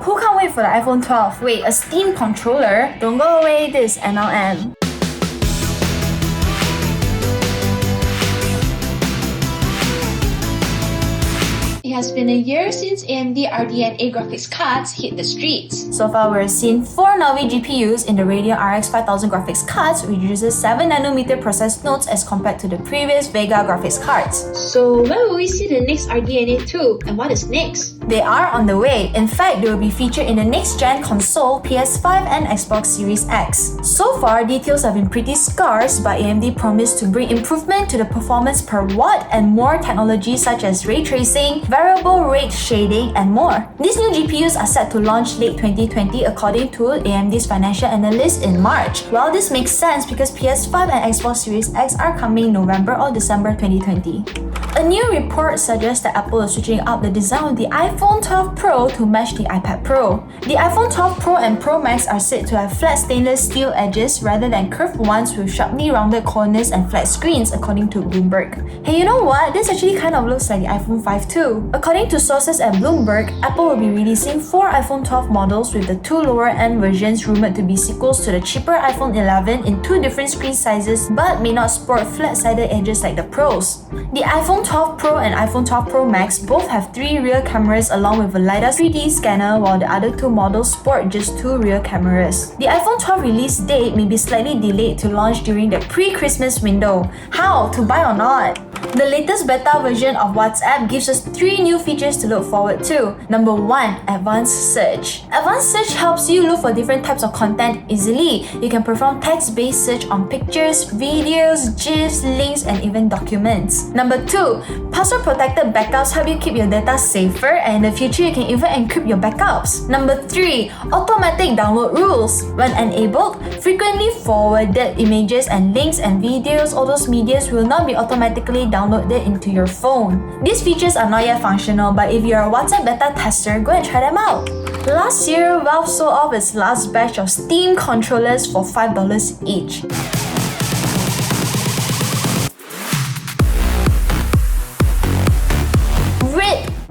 Who can't wait for the iPhone 12? Wait, a Steam controller? Don't go away, this is MLM. It has been a year since AMD RDNA graphics cards hit the streets. So far, we're seeing 4 Navi GPUs in the Radeon RX 5000 graphics cards, which uses 7nm process nodes as compared to the previous Vega graphics cards. So when will we see the next RDNA 2 and what is next? They are on the way. In fact, they will be featured in the next-gen console, PS5 and Xbox Series X. So far, details have been pretty scarce, but AMD promised to bring improvement to the performance per watt and more technologies such as ray tracing, variable rate shading, and more. These new GPUs are set to launch late 2020 according to AMD's financial analyst in March. Well, this makes sense because PS5 and Xbox Series X are coming November or December 2020. A new report suggests that Apple is switching up the design of the iPhone 12 Pro to match the iPad Pro. The iPhone 12 Pro and Pro Max are said to have flat stainless steel edges rather than curved ones with sharply rounded corners and flat screens, according to Bloomberg. Hey, you know what? This actually kind of looks like the iPhone 5 too. According to sources at Bloomberg, Apple will be releasing 4 iPhone 12 models, with the 2 lower-end versions rumored to be sequels to the cheaper iPhone 11 in 2 different screen sizes but may not sport flat-sided edges like the Pros. The iPhone 12 Pro and iPhone 12 Pro Max both have 3 rear cameras along with a LiDAR 3D scanner, while the other 2 models sport just 2 rear cameras. The iPhone 12 release date may be slightly delayed to launch during the pre-Christmas window. How? To buy or not? The latest beta version of WhatsApp gives us 3 new features to look forward to. Number 1, Advanced Search. Advanced Search helps you look for different types of content easily. You can perform text-based search on pictures, videos, GIFs, links, and even documents. Number 2, password-protected backups help you keep your data safer, and in the future you can even encrypt your backups. Number 3, Automatic Download Rules. When enabled, frequently forwarded images and links and videos, all those medias will not be automatically downloaded into your phone. These features are not yet functional, but if you're a WhatsApp beta tester, go and try them out. Last year, Valve sold off its last batch of Steam controllers for $5 each.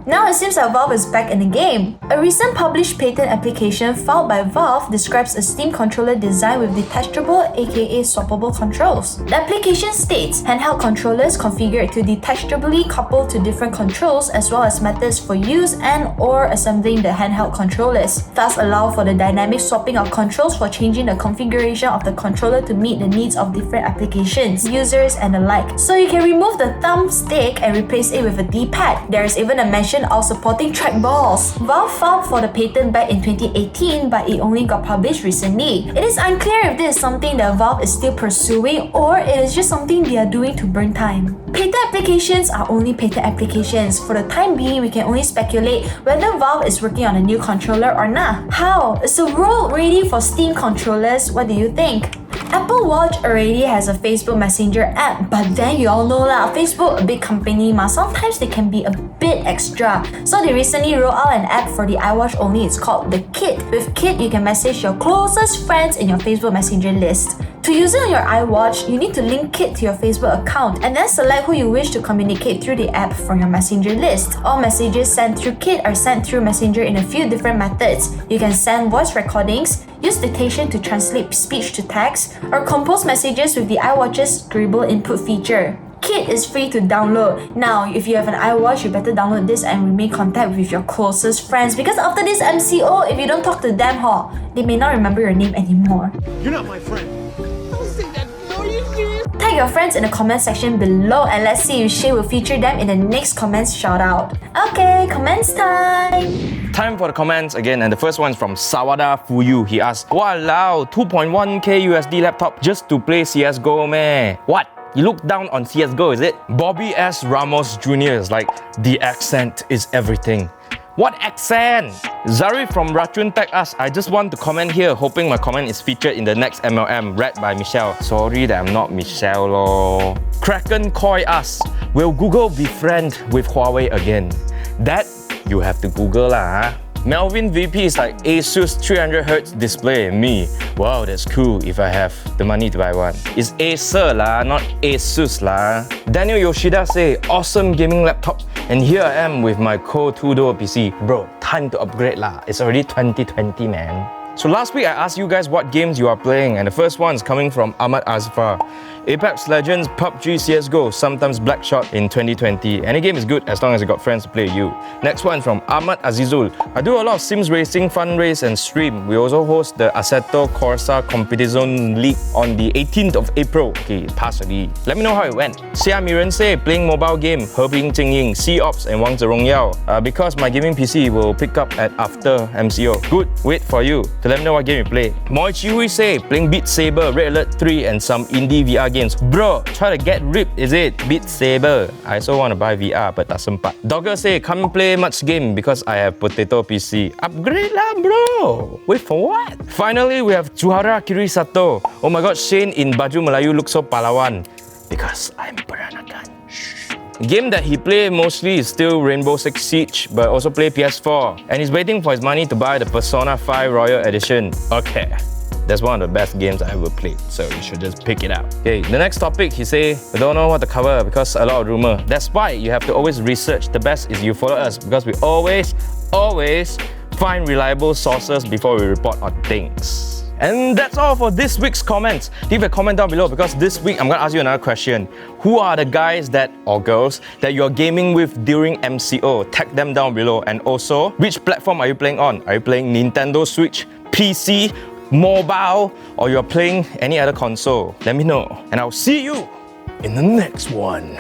Now it seems that Valve is back in the game. A recent published patent application filed by Valve describes a Steam controller designed with detachable aka swappable controls. The application states handheld controllers configured to detachably couple to different controls, as well as methods for use and or assembling the handheld controllers, thus allow for the dynamic swapping of controls for changing the configuration of the controller to meet the needs of different applications, users, and the like. So you can remove the thumbstick and replace it with a D-pad. There is even a mention of supporting trackballs. Valve filed for the patent back in 2018, but it only got published recently. It is unclear if this is something that Valve is still pursuing or it is just something they are doing to burn time. Patent applications are only patent applications. For the time being, we can only speculate whether Valve is working on a new controller or not. How? Is the world ready for Steam controllers? What do you think? Apple Watch already has a Facebook Messenger app, but then you all know lah, Facebook a big company ma, sometimes they can be a bit extra. So they recently rolled out an app for the iWatch only. It's called the Kit. With Kit, you can message your closest friends in your Facebook Messenger list. To use it on your iWatch, you need to link Kit to your Facebook account and then select who you wish to communicate through the app from your Messenger list. All messages sent through Kit are sent through Messenger in a few different methods. You can send voice recordings, use dictation to translate speech to text, or compose messages with the iWatch's scribble input feature. Kit is free to download. Now, if you have an iWatch, you better download this and remain in contact with your closest friends, because after this MCO, if you don't talk to them, they may not remember your name anymore. You're not my friend. Don't say that. No, you serious? Tag your friends in the comment section below and let's see if Shay will feature them in the next comments shoutout. Okay, comments time! Time for the comments again, and the first one is from Sawada Fuyu. He asked, "Walao, 2.1k USD laptop just to play CSGO meh? What? You look down on CSGO, is it?" Bobby S. Ramos Jr. is like, "The accent is everything." What accent? Zari from Rachun Tech asks, "I just want to comment here, hoping my comment is featured in the next MLM, read by Michelle." Sorry that I'm not Michelle lor. Kraken Koi asks, "Will Google be friend with Huawei again?" That you have to Google lah. Melvin VP is like, "Asus 300Hz display, me. Wow, that's cool if I have the money to buy one." It's Acer lah, not Asus lah. Daniel Yoshida say, "Awesome gaming laptop And here I am with my Core 2-door PC. Bro, time to upgrade lah. It's already 2020, man. So last week I asked you guys what games you are playing, and the first one is coming from Ahmad Azfar. Apex Legends, PUBG, CSGO, sometimes Blackshot in 2020. Any game is good as long as you got friends to play you. Next one from Ahmad Azizul. I do a lot of Sims racing, fun race and stream. We also host the Assetto Corsa Competition League on the 18th of April. Okay, pass already. Let me know how it went. Xia Miren say, playing mobile game, Hebing Jingying, Sea Ops and Wangzhe Rongyao. Because my gaming PC will pick up at after MCO. Good, wait for you to let me know what game you play. Moi Chihui say, playing Beat Saber, Red Alert 3 and some indie VR games. Bro, try to get ripped, is it? Beat Saber. I also want to buy VR but tak sempat. Dogger say, can't play much game because I have potato PC. Upgrade lah, bro. Wait for what? Finally, we have Juhara Kirisato. Oh my god, Shane in Baju Melayu looks so palawan. Because I'm Peranakan. Game that he play mostly is still Rainbow Six Siege, but also play PS4. And he's waiting for his money to buy the Persona 5 Royal Edition. Okay. That's one of the best games I ever played, so you should just pick it up. Okay, the next topic, he say, we don't know what to cover because a lot of rumor. That's why you have to always research. The best is you follow us because we always find reliable sources before we report on things. And that's all for this week's comments. Leave a comment down below because this week I'm gonna ask you another question. Who are the guys or girls that you're gaming with during MCO? Tag them down below. And also, which platform are you playing on? Are you playing Nintendo Switch, PC, mobile, or you're playing any other console? Let me know. And I'll see you in the next one.